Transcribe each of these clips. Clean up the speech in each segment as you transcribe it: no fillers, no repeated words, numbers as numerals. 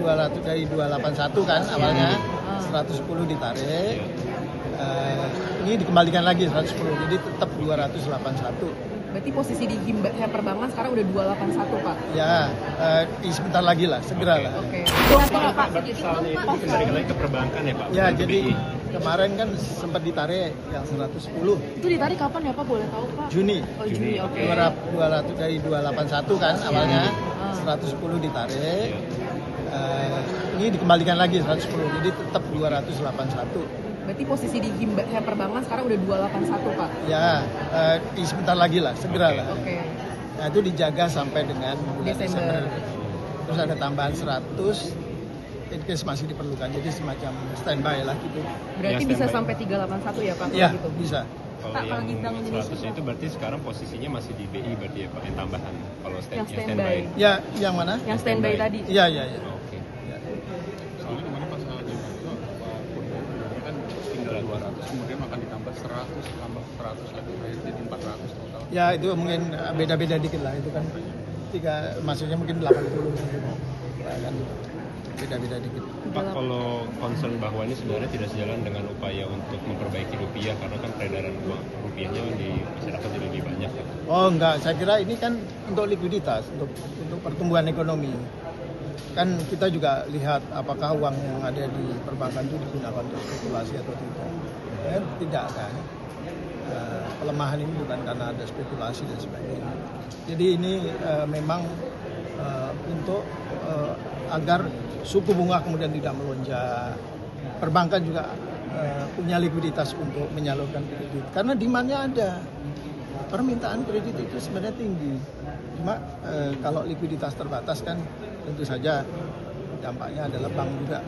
200 dari 281 kan awalnya, 110 ditarik. Ini dikembalikan lagi 110, jadi tetap 281. Berarti posisi di perbankan sekarang udah 281, Pak? Ya, sebentar lagi lah, segera lah. Oke. Berarti salahnya itu dikembalikan lagi ke perbankan ya Pak? Ya, Bukan ke jadi BI. kemarin kan sempat ditarik yang 110. Itu ditarik kapan ya Pak? Boleh tahu Pak? Juni. Oh Juni, oke. 200 dari 281 kan awalnya, 110 ditarik. Ini dikembalikan lagi 110, jadi tetap 281. Berarti posisi di perbankan sekarang udah 281, Pak? Ya, sebentar lagi lah, segera lah. Oke. Nah, itu dijaga sampai dengan bulan Desember. Terus ada tambahan 100, in case masih diperlukan, jadi semacam standby lah gitu. Berarti Ya, bisa standby. sampai 381 ya Pak? Iya, Gitu. bisa. Kalau yang 100 itu berarti sekarang posisinya masih di BI berarti ya Pak, yang tambahan. Kalau Yang standby. standby. Ya, yang mana? Yang standby tadi? Iya, iya, iya. Oke. Soalnya kemarin pas Jokowi itu kan tinggal 200, kemudian akan ditambah 100, tambah 100 lagi, jadi 400 total. Ya, itu mungkin beda-beda dikit lah, itu kan maksudnya mungkin 80 gitu. Ya, kan beda-beda dikit. Pak, kalau concern bahwa ini sebenarnya tidak sejalan dengan upaya untuk memperbaiki rupiah karena kan peredaran uang rupiahnya di masyarakat jadi lebih banyak ya. Oh enggak, saya kira ini kan untuk likuiditas, untuk pertumbuhan ekonomi. Kan kita juga lihat apakah uang yang ada di perbankan itu digunakan untuk spekulasi atau tidak. Tidak kan. Pelemahan ini bukan karena ada spekulasi dan sebagainya. Jadi ini memang untuk agar suku bunga kemudian tidak melonjak. Perbankan juga punya likuiditas untuk menyalurkan kredit karena demand-nya ada. Permintaan kredit itu sebenarnya tinggi. Cuma kalau likuiditas terbatas kan tentu saja dampaknya adalah bank juga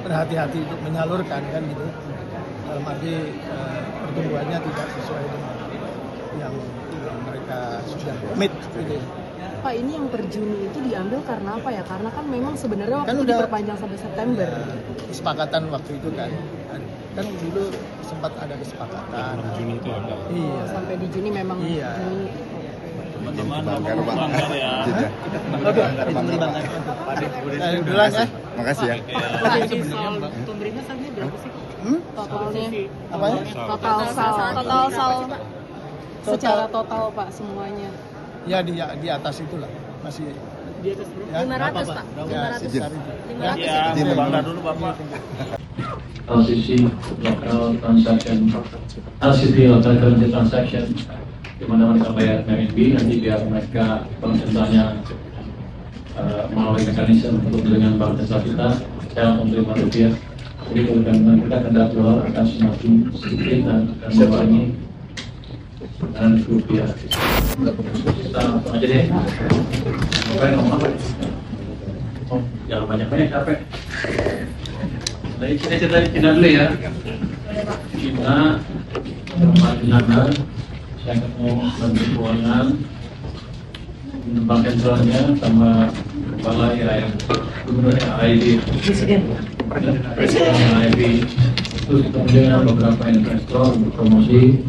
berhati-hati untuk menyalurkan kan gitu. Dalam arti pertumbuhannya tidak sesuai dengan yang mereka sudah komit gitu. Pak, ini yang per Juni itu diambil karena apa ya? Karena kan memang sebenarnya waktu Kan itu udah diperpanjang sampai September. Ya, kesepakatan waktu itu kan dulu sempat ada kesepakatan. Juni itu ya Pak. Iya. Sampai di Juni memang Iya. Juni. Duluan ya. Makasih ya. Posisi soal pemerintah saat ini berapa sih? Totalnya? Apa ya? Total sal. Secara total Pak semuanya. Ya di atas itulah masih Di atas ya. 500 Pak, Ya, 500. sekitar itu. 500 Ya. ya. Bangga dulu Bapak. LCC local transaction, LCC local currency transaction, di mana mereka bayar RMB, nanti biar mereka bank sentralnya melalui mekanisme untuk dengan bank sentral kita, saya langsung terima rupiah. Jadi kemudian kita hendak dolar akan semakin sedikit dan mengurangi dan rupiah. Kita langsung aja deh. Apa yang ngomong apa? Oh, jangan banyak-banyak capek. Baik, kita dulu ya. Kita Majinaka, saya ketemu Menteri Keuangan, Bank Sentralnya sama Kepala IAIB, Gubernur AIB, Presiden AIB, terus kemudian beberapa investor untuk promosi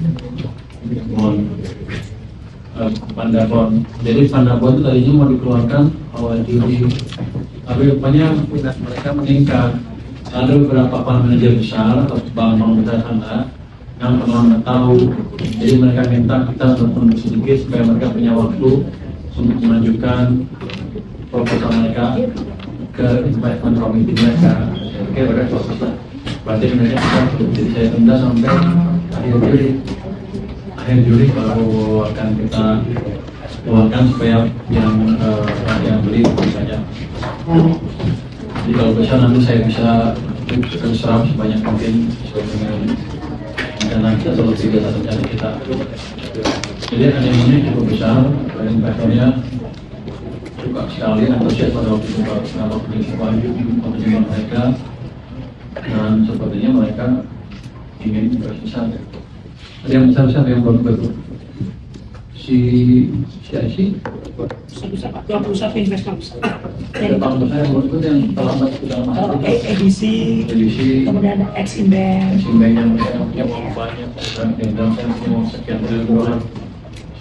Pandabon. Jadi Pandabon itu tadinya mau dikeluarkan awal Juli, tapi rupanya minat mereka meningkat. Ada beberapa para manajer besar atau bank-bank besar sana yang pernah tahu, jadi mereka minta kita untuk mundur sedikit supaya mereka punya waktu untuk menunjukkan proposal mereka ke investment committee mereka. Oke, mereka proses lah. Berarti mereka bisa, jadi saya tunda sampai akhir Juli baru akan kita keluarkan supaya yang beli saja. Jadi kalau bisa nanti saya bisa serap sebanyak mungkin sesuai dengan rencana kita solusi dasar rencana kita. Jadi ini cukup besar, investornya suka sekali antusias pada waktu itu kalau pertumbuhan mereka, dan sepertinya mereka ingin besar. Ada yang besar-besar yang baru-baru. Si IC bisa Pak, 21 investor besar. ada bank besar yang baru yang terlambat sudah masuk. EDC, kemudian ada Eximbank. Eximbank yang punya uang banyak dan saya mau sekian triliun dolar.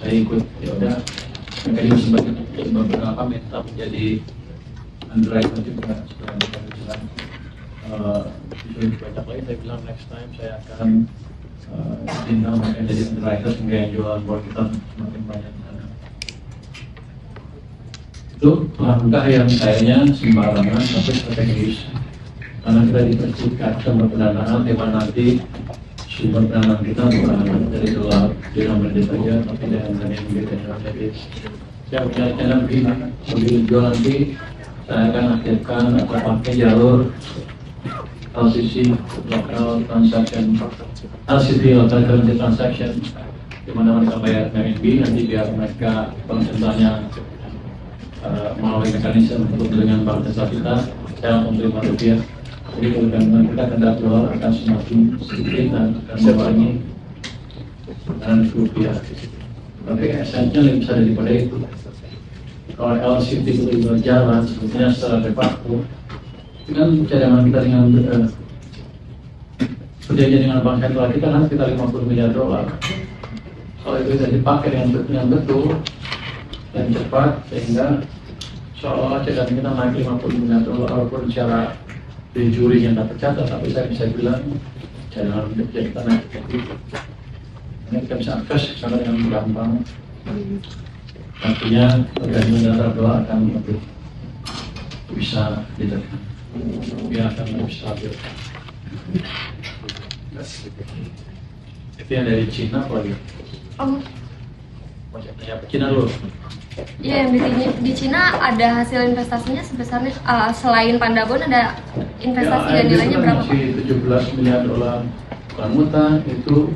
Saya ikut, ya udah. Mereka juga sebagai beberapa minta menjadi underwriter juga sudah bilang disuruh banyak lagi. Saya bilang next time saya akan tinggal mereka jadi underwriter sehingga yang jualan bola kita semakin banyak. Itu langkah yang kayaknya sembarangan tapi strategis, karena kita dipercikap sama pendanaan di mana nanti sumber pendanaan kita bukan dari dolar denominated saja tapi dari RMB dan jadi saya punya rencana begini, sebelum jual nanti saya akan aktifkan atau pakai jalur LCC local transaction, LCT local currency transaction, di mana mereka bayar RMB nanti biar mereka konsentranya melalui mekanisme untuk dengan bank jasa kita, saya menerima rupiah. Jadi kalau kita kendala dolar akan semakin sedikit dan akan mengurangi dengan rupiah. Tapi esensinya lebih besar daripada itu. Kalau LCT itu berjalan, sebetulnya secara de facto dengan cadangan kita dengan perjanjian dengan bank sentral kita kan sekitar 50 miliar dolar. Kalau itu bisa dipakai dengan betul dan cepat sehingga seolah-olah cadangan kita naik 50 miliar dolar walaupun secara di juri yang tak tercatat, tapi saya bisa bilang cadangan kita naik begitu. Ini kita bisa akses sama dengan gampang. Artinya pergantian antara dolar akan lebih bisa ditekan. Dia akan lebih stabil. Itu yang dari Cina apa lagi? Macam tanya Cina dulu. Iya, di Cina ada hasil investasinya sebesarnya selain Pandabon ada investasi dan nilainya berapa? Masih 17 miliar dolar. Bangunan itu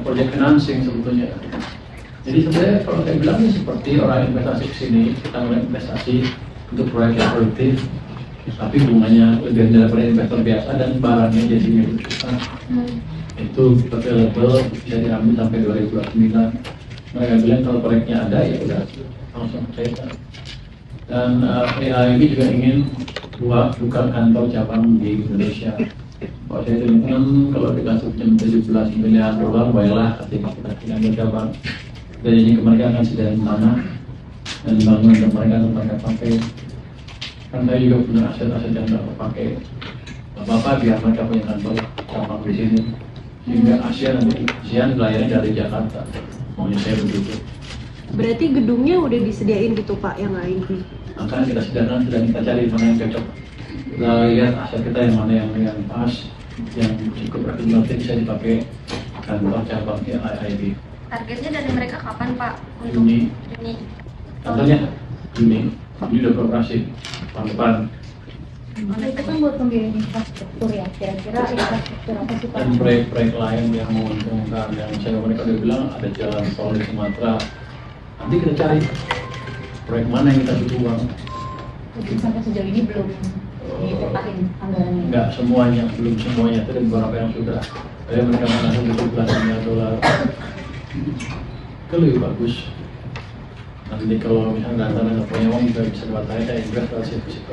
proyek financing sebetulnya. Jadi sebenarnya kalau saya bilang seperti orang investasi ke sini, kita mulai investasi untuk proyek yang produktif, tapi bunganya lebih daripada investor biasa dan barangnya jadinya besar. Itu available bisa diambil sampai 2029. Mereka bilang kalau proyeknya ada ya udah langsung cairkan. Dan AIB juga ingin buka kantor cabang di Indonesia. Kalau saya bilang kalau dikasih 17 miliar dolar, baiklah ketika kita tinggal cabang. Dan ini mereka akan sediakan tanah dan bangunan untuk mereka pakai. Kan saya juga punya aset-aset yang tidak terpakai. Bapak biar mereka punya kantor cabang di sini. Sehingga ASEAN layarnya dari Jakarta. Maunya saya begitu. Berarti gedungnya udah disediain gitu Pak yang lain? Akan kita sediakan, sedang kita cari mana yang cocok. Kita lihat aset kita yang mana yang pas, yang cukup representatif bisa dipakai kantor cabang AIB. Targetnya dari mereka kapan Pak? Untuk Juni. Contohnya Juni udah beroperasi tahun depan. Itu kan buat pembiayaan infrastruktur ya, kira-kira infrastruktur apa sih Pak? Dan proyek-proyek lain yang menguntungkan, yang saya mereka udah bilang ada jalan tol di Sumatera. Nanti kita cari proyek mana yang kita butuh uang. Jadi sampai sejauh ini belum dipetakin anggarannya? Enggak semuanya, belum semuanya, itu ada beberapa yang sudah. Jadi mereka menanggung 17 miliar dolar. Itu lebih bagus. Nanti kalau misalnya nggak punya uang juga bisa dibatasi dan investasi situ.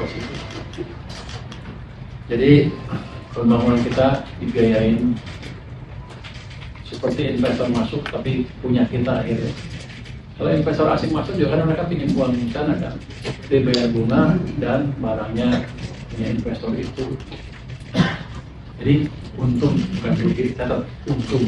Jadi pembangunan kita dibiayain seperti investor masuk tapi punya kita akhirnya. Kalau investor asing masuk juga kan mereka ingin uang di sana kan, dia bayar bunga dan barangnya punya investor itu. Jadi untung bukan rugi, tetap untung.